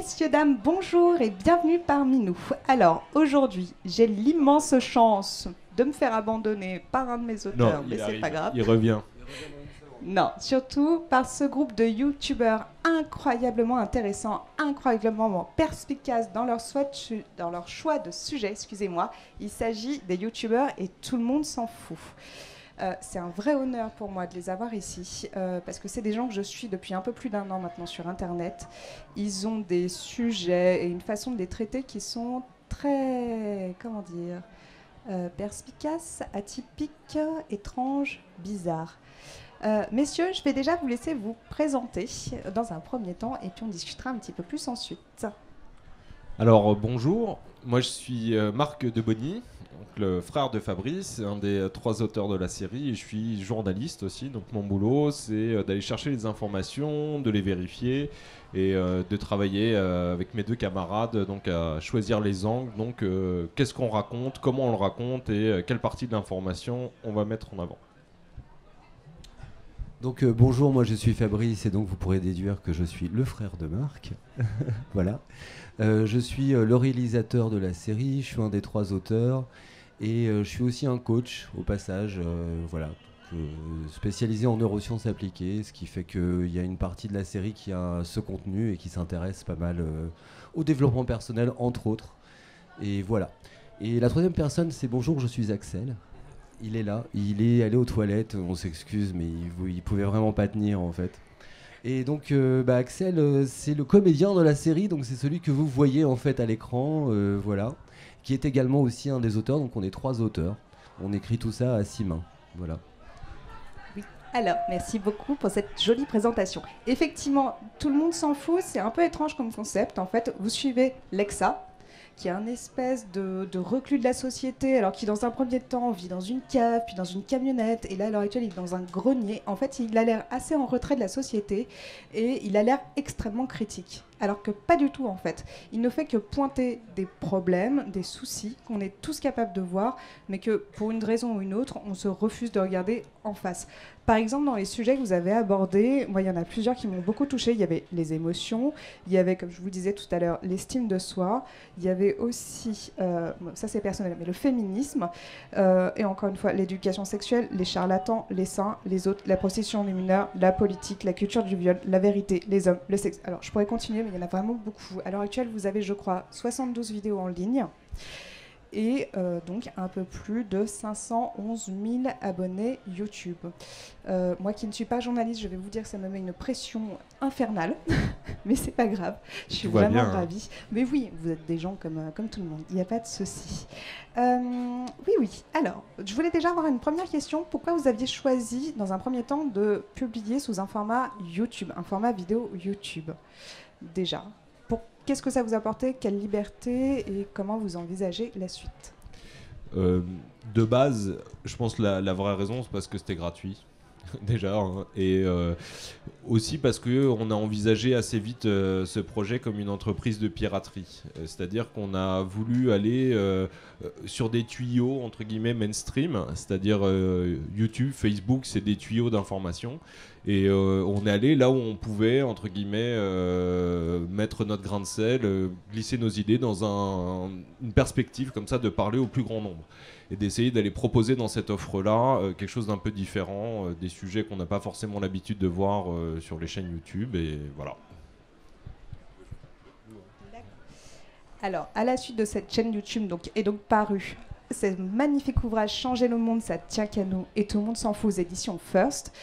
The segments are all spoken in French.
Messieurs, dames, bonjour et bienvenue parmi nous. Alors, aujourd'hui, j'ai l'immense chance de me faire abandonner par un de mes auteurs, Non, mais il c'est pas arrive, grave. il revient. Non, surtout par ce groupe de youtubeurs incroyablement intéressants, incroyablement perspicaces dans leur choix de sujet, excusez-moi. Il s'agit des youtubeurs et tout le monde s'en fout. C'est un vrai honneur pour moi de les avoir ici, parce que c'est des gens que je suis depuis un peu plus d'1 an maintenant sur Internet. Ils ont des sujets et une façon de les traiter qui sont très, comment dire, perspicaces, atypiques, étranges, bizarres. Messieurs, je vais déjà vous laisser vous présenter dans un premier temps et puis on discutera un petit peu plus ensuite. Alors bonjour, moi je suis Marc Debonny, donc le frère de Fabrice, un des 3 auteurs de la série, et je suis journaliste aussi, donc mon boulot c'est d'aller chercher les informations, de les vérifier et de travailler avec mes 2 camarades donc à choisir les angles, donc qu'est-ce qu'on raconte, comment on le raconte et quelle partie de l'information on va mettre en avant. Donc bonjour, moi je suis Fabrice et donc vous pourrez déduire que je suis le frère de Marc. Voilà. Je suis le réalisateur de la série, je suis un des 3 auteurs et je suis aussi un coach au passage, voilà, spécialisé en neurosciences appliquées, ce qui fait qu'il y a une partie de la série qui a ce contenu et qui s'intéresse pas mal au développement personnel entre autres. Et voilà. Et la 3e personne c'est bonjour, je suis Axel. Il est là, il est allé aux toilettes, on s'excuse mais il pouvait vraiment pas tenir en fait. Et donc Axel c'est le comédien de la série, donc c'est celui que vous voyez en fait à l'écran, voilà, qui est également aussi un des auteurs, donc on est 3 auteurs, on écrit tout ça à 6 mains, voilà. Oui. Alors, merci beaucoup pour cette jolie présentation. Effectivement, tout le monde s'en fout, c'est un peu étrange comme concept. En fait, vous suivez Lexa, qui est un espèce de reclus de la société, alors qui dans un premier temps vit dans une cave, puis dans une camionnette, et là à l'heure actuelle il est dans un grenier. En fait il a l'air assez en retrait de la société, et il a l'air extrêmement critique. Alors que pas du tout en fait. Il ne fait que pointer des problèmes, des soucis qu'on est tous capables de voir, mais que pour une raison ou une autre, on se refuse de regarder en face. Par exemple, dans les sujets que vous avez abordés, moi il y en a plusieurs qui m'ont beaucoup touchée. Il y avait les émotions, il y avait, comme je vous disais tout à l'heure, l'estime de soi, il y avait aussi, ça c'est personnel, mais le féminisme, et encore une fois, l'éducation sexuelle, les charlatans, les saints, les autres, la prostitution des mineurs, la politique, la culture du viol, la vérité, les hommes, le sexe. Alors je pourrais continuer, mais il y en a vraiment beaucoup. À l'heure actuelle, vous avez, je crois, 72 vidéos en ligne. Et donc un peu plus de 511 000 abonnés YouTube. Moi qui ne suis pas journaliste, je vais vous dire que ça me met une pression infernale, mais c'est pas grave, je suis vraiment ravie. Mais oui, vous êtes des gens comme tout le monde, il n'y a pas de souci. Oui, alors, je voulais déjà avoir une première question. Pourquoi vous aviez choisi, dans un premier temps, de publier sous un format YouTube, un format vidéo YouTube, déjà? Qu'est-ce que ça vous apportait? Quelle liberté? Et comment vous envisagez la suite? De base, je pense que la vraie raison, c'est parce que c'était gratuit, déjà. Hein, et aussi parce qu'on a envisagé assez vite ce projet comme une entreprise de piraterie. C'est-à-dire qu'on a voulu aller sur des tuyaux, entre guillemets, mainstream. C'est-à-dire YouTube, Facebook, c'est des tuyaux d'information. Et on est allé là où on pouvait, entre guillemets, mettre notre grain de sel, glisser nos idées dans une perspective comme ça de parler au plus grand nombre. Et d'essayer d'aller proposer dans cette offre-là quelque chose d'un peu différent, des sujets qu'on n'a pas forcément l'habitude de voir sur les chaînes YouTube. Et voilà. Alors, à la suite de cette chaîne YouTube est donc paru ce magnifique ouvrage Changer le monde, ça tient qu'à nous et tout le monde s'en fout aux éditions First.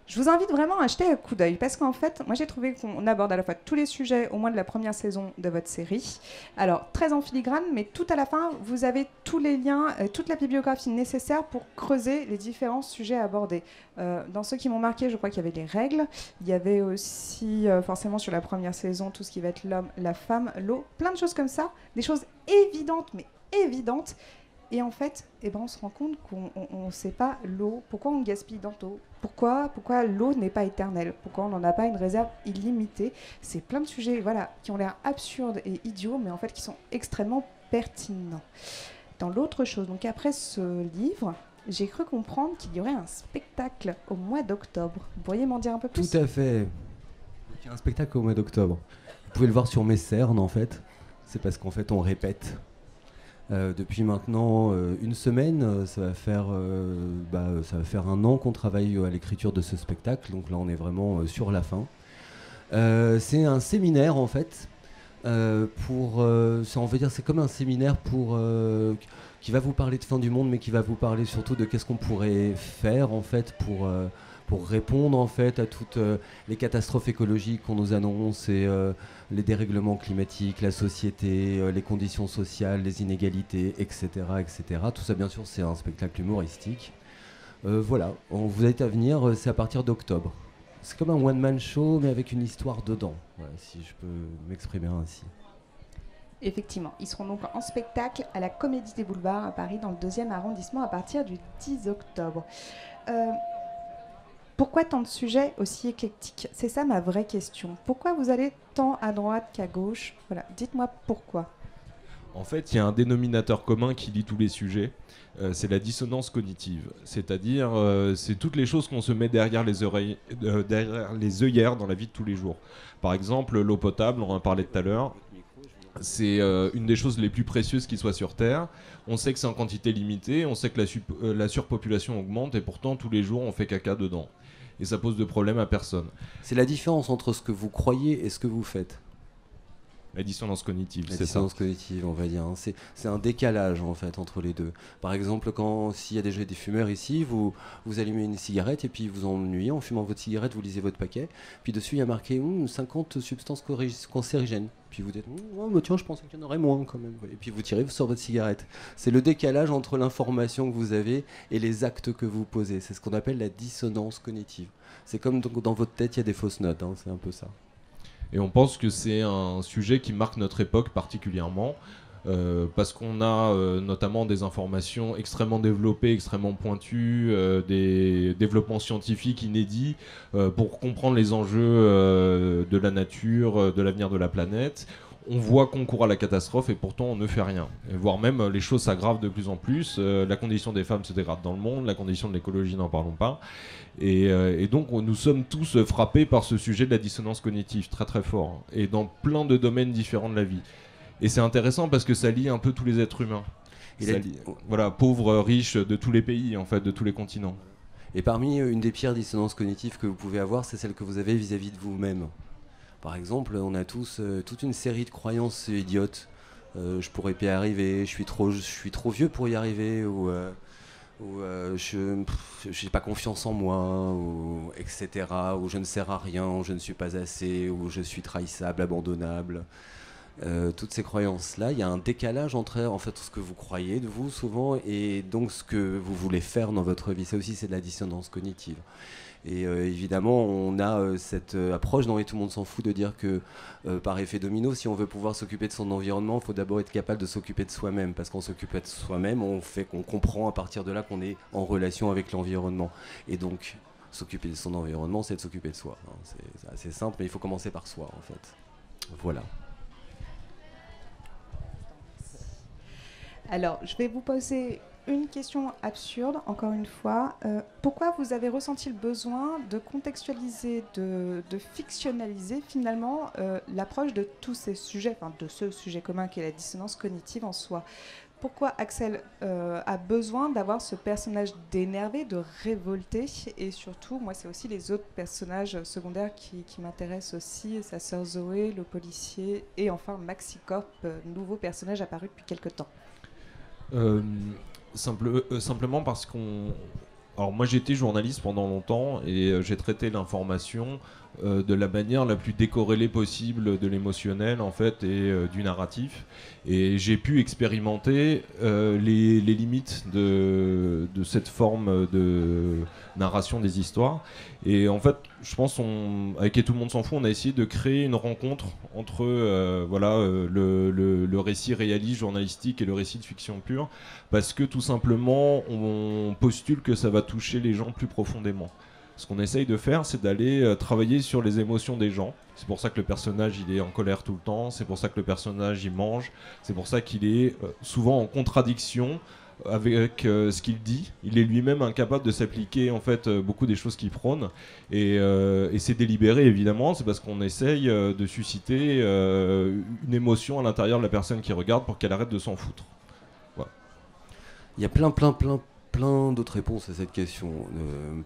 Je vous invite vraiment à jeter un coup d'œil parce qu'en fait, moi j'ai trouvé qu'on aborde à la fois tous les sujets au moins de la première saison de votre série. Alors, très en filigrane, mais tout à la fin, vous avez tous les liens, toute la bibliographie nécessaire pour creuser les différents sujets abordés. Dans ceux qui m'ont marqué, je crois qu'il y avait les règles, il y avait aussi forcément sur la première saison tout ce qui va être l'homme, la femme, l'eau, plein de choses comme ça, des choses évidentes, mais évidentes. Et en fait, on se rend compte qu'on ne sait pas l'eau. Pourquoi on gaspille dans l'eau? Pourquoi l'eau n'est pas éternelle? Pourquoi on n'en a pas une réserve illimitée? C'est plein de sujets qui ont l'air absurdes et idiots, mais en fait qui sont extrêmement pertinents. Dans l'autre chose, donc après ce livre, j'ai cru comprendre qu'il y aurait un spectacle au mois d'octobre. Vous pourriez m'en dire un peu plus? Tout à fait. Il y a un spectacle au mois d'octobre. Vous pouvez le voir sur mes cernes en fait. C'est parce qu'en fait on répète. Depuis maintenant une semaine, ça va faire 1 an qu'on travaille à l'écriture de ce spectacle. Donc là on est vraiment sur la fin. C'est un séminaire en fait. On va dire c'est comme un séminaire qui va vous parler de fin du monde, mais qui va vous parler surtout de qu'est-ce qu'on pourrait faire en fait pour répondre en fait à toutes les catastrophes écologiques qu'on nous annonce et les dérèglements climatiques, la société, les conditions sociales, les inégalités, etc., etc. Tout ça bien sûr c'est un spectacle humoristique. Voilà, on vous invite à venir, c'est à partir d'octobre. C'est comme un one-man show, mais avec une histoire dedans, voilà, si je peux m'exprimer ainsi. Effectivement, ils seront donc en spectacle à la Comédie des Boulevards à Paris, dans le 2e arrondissement, à partir du 10 octobre. Pourquoi tant de sujets aussi éclectiques? C'est ça ma vraie question. Pourquoi vous allez tant à droite qu'à gauche? Voilà, dites-moi pourquoi. En fait, il y a un dénominateur commun qui lie tous les sujets, c'est la dissonance cognitive. C'est-à-dire, c'est toutes les choses qu'on se met derrière les œillères dans la vie de tous les jours. Par exemple, l'eau potable, on en parlait tout à l'heure, c'est une des choses les plus précieuses qui soit sur Terre. On sait que c'est en quantité limitée, on sait que la surpopulation augmente et pourtant tous les jours on fait caca dedans. Et ça pose de problème à personne. C'est la différence entre ce que vous croyez et ce que vous faites. La dissonance cognitive, c'est ça. La dissonance cognitive, on va dire. Hein. C'est un décalage en fait entre les deux. Par exemple, s'il y a déjà des fumeurs ici, vous allumez une cigarette et puis vous ennuyez en fumant votre cigarette, vous lisez votre paquet. Puis dessus, il y a marqué 50 substances cancérigènes. Puis vous dites, oh, mais tiens, je pensais qu'il y en aurait moins quand même. Et puis vous tirez sur votre cigarette. C'est le décalage entre l'information que vous avez et les actes que vous posez. C'est ce qu'on appelle la dissonance cognitive. C'est comme dans votre tête, il y a des fausses notes. Hein. C'est un peu ça. Et on pense que c'est un sujet qui marque notre époque particulièrement, parce qu'on a notamment des informations extrêmement développées, extrêmement pointues, des développements scientifiques inédits pour comprendre les enjeux de la nature, de l'avenir de la planète. On voit qu'on court à la catastrophe et pourtant on ne fait rien. Et voire même les choses s'aggravent de plus en plus. La condition des femmes se dégrade dans le monde, la condition de l'écologie n'en parlons pas. Et donc nous sommes tous frappés par ce sujet de la dissonance cognitive très très fort. Et dans plein de domaines différents de la vie. Et c'est intéressant parce que ça lie un peu tous les êtres humains. Voilà, pauvres, riches de tous les pays en fait, de tous les continents. Et parmi une des pires dissonances cognitives que vous pouvez avoir, c'est celle que vous avez vis-à-vis de vous-même. Par exemple, on a tous toute une série de croyances idiotes. Je pourrais pas y arriver, je suis trop vieux pour y arriver, ou je n'ai pas confiance en moi, ou etc. Ou je ne sers à rien, ou je ne suis pas assez, ou je suis trahissable, abandonnable. Toutes ces croyances-là, il y a un décalage entre en fait ce que vous croyez de vous souvent et donc ce que vous voulez faire dans votre vie. Ça aussi, c'est de la dissonance cognitive. Et évidemment, on a cette approche dont tout le monde s'en fout de dire que par effet domino, si on veut pouvoir s'occuper de son environnement, il faut d'abord être capable de s'occuper de soi-même. Parce qu'on s'occupe de soi-même, qu'on comprend à partir de là qu'on est en relation avec l'environnement. Et donc, s'occuper de son environnement, c'est de s'occuper de soi. Hein. C'est assez simple, mais il faut commencer par soi, en fait. Voilà. Alors, je vais vous poser une question absurde, encore une fois. Pourquoi vous avez ressenti le besoin de contextualiser, de fictionnaliser finalement l'approche de tous ces sujets, enfin de ce sujet commun qui est la dissonance cognitive en soi? Pourquoi Axel a besoin d'avoir ce personnage d'énervé, de révolté? Et surtout, moi, c'est aussi les autres personnages secondaires qui m'intéressent aussi. Sa sœur Zoé, le policier, et enfin Maxicorp, nouveau personnage apparu depuis quelque temps. Simplement parce Alors moi j'ai été journaliste pendant longtemps et j'ai traité l'information de la manière la plus décorrélée possible de l'émotionnel en fait et du narratif. Et j'ai pu expérimenter les limites de cette forme de narration des histoires. Et en fait, je pense, avec Et tout le monde s'en fout, on a essayé de créer une rencontre entre le récit réaliste, journalistique et le récit de fiction pure, parce que tout simplement, on postule que ça va toucher les gens plus profondément. Ce qu'on essaye de faire, c'est d'aller travailler sur les émotions des gens. C'est pour ça que le personnage il est en colère tout le temps, c'est pour ça que le personnage il mange, c'est pour ça qu'il est souvent en contradiction avec ce qu'il dit. Il est lui-même incapable de s'appliquer en fait beaucoup des choses qu'il prône. Et c'est délibéré évidemment, c'est parce qu'on essaye de susciter une émotion à l'intérieur de la personne qui regarde pour qu'elle arrête de s'en foutre. Voilà. Il y a plein d'autres réponses à cette question.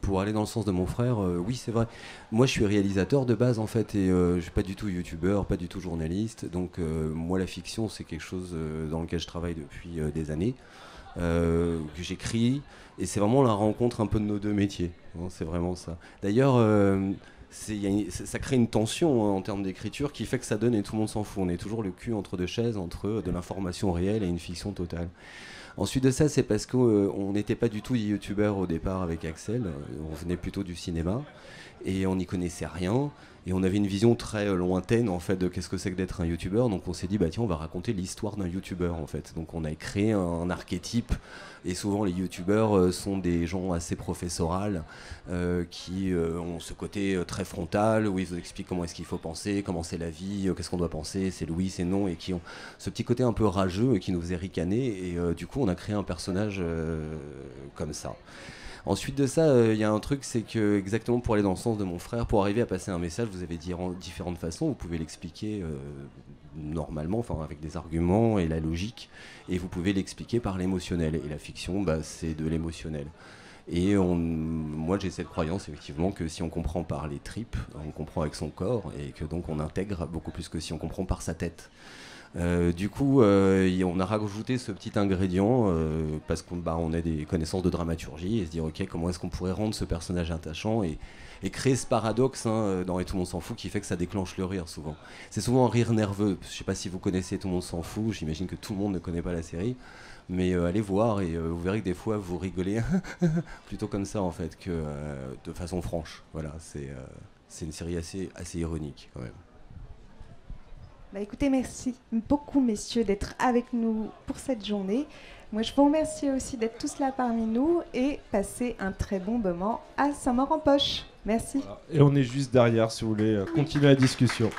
Pour aller dans le sens de mon frère, oui c'est vrai. Moi je suis réalisateur de base en fait et je suis pas du tout youtubeur, pas du tout journaliste. Donc moi la fiction c'est quelque chose dans lequel je travaille depuis des années. Que j'écris et c'est vraiment la rencontre un peu de nos deux métiers, hein, c'est vraiment ça. D'ailleurs ça crée une tension hein, en termes d'écriture qui fait que ça donne et tout le monde s'en fout, on est toujours le cul entre deux chaises entre de l'information réelle et une fiction totale. Ensuite de ça c'est parce qu'on n'était pas du tout youtubeurs au départ avec Axel, on venait plutôt du cinéma et on n'y connaissait rien. Et on avait une vision très lointaine en fait de qu'est-ce que c'est que d'être un youtubeur. Donc on s'est dit bah tiens on va raconter l'histoire d'un youtubeur en fait. Donc on a créé un archétype et souvent les youtubeurs sont des gens assez professorales qui ont ce côté très frontal où ils vous expliquent comment est-ce qu'il faut penser, comment c'est la vie, qu'est-ce qu'on doit penser, c'est oui, c'est non et qui ont ce petit côté un peu rageux et qui nous faisait ricaner et du coup on a créé un personnage comme ça. Ensuite de ça, il y a un truc, c'est que exactement pour aller dans le sens de mon frère, pour arriver à passer un message, vous avez différentes façons, vous pouvez l'expliquer normalement, enfin avec des arguments et la logique, et vous pouvez l'expliquer par l'émotionnel. Et la fiction, bah, c'est de l'émotionnel. Et moi j'ai cette croyance effectivement que si on comprend par les tripes, on comprend avec son corps, et que donc on intègre beaucoup plus que si on comprend par sa tête. Du coup, on a rajouté ce petit ingrédient parce qu'on a des connaissances de dramaturgie et se dire ok comment est-ce qu'on pourrait rendre ce personnage attachant et créer ce paradoxe hein, dans Et tout le monde s'en fout qui fait que ça déclenche le rire souvent. C'est souvent un rire nerveux. Je sais pas si vous connaissez Tout le monde s'en fout. J'imagine que tout le monde ne connaît pas la série, mais allez voir et vous verrez que des fois vous rigolez plutôt comme ça en fait que de façon franche. Voilà, c'est une série assez ironique quand même. Bah écoutez, merci beaucoup messieurs d'être avec nous pour cette journée. Moi je vous remercie aussi d'être tous là parmi nous et passer un très bon moment à Saint-Maur en Poche. Merci. Et on est juste derrière si vous voulez continuer la discussion.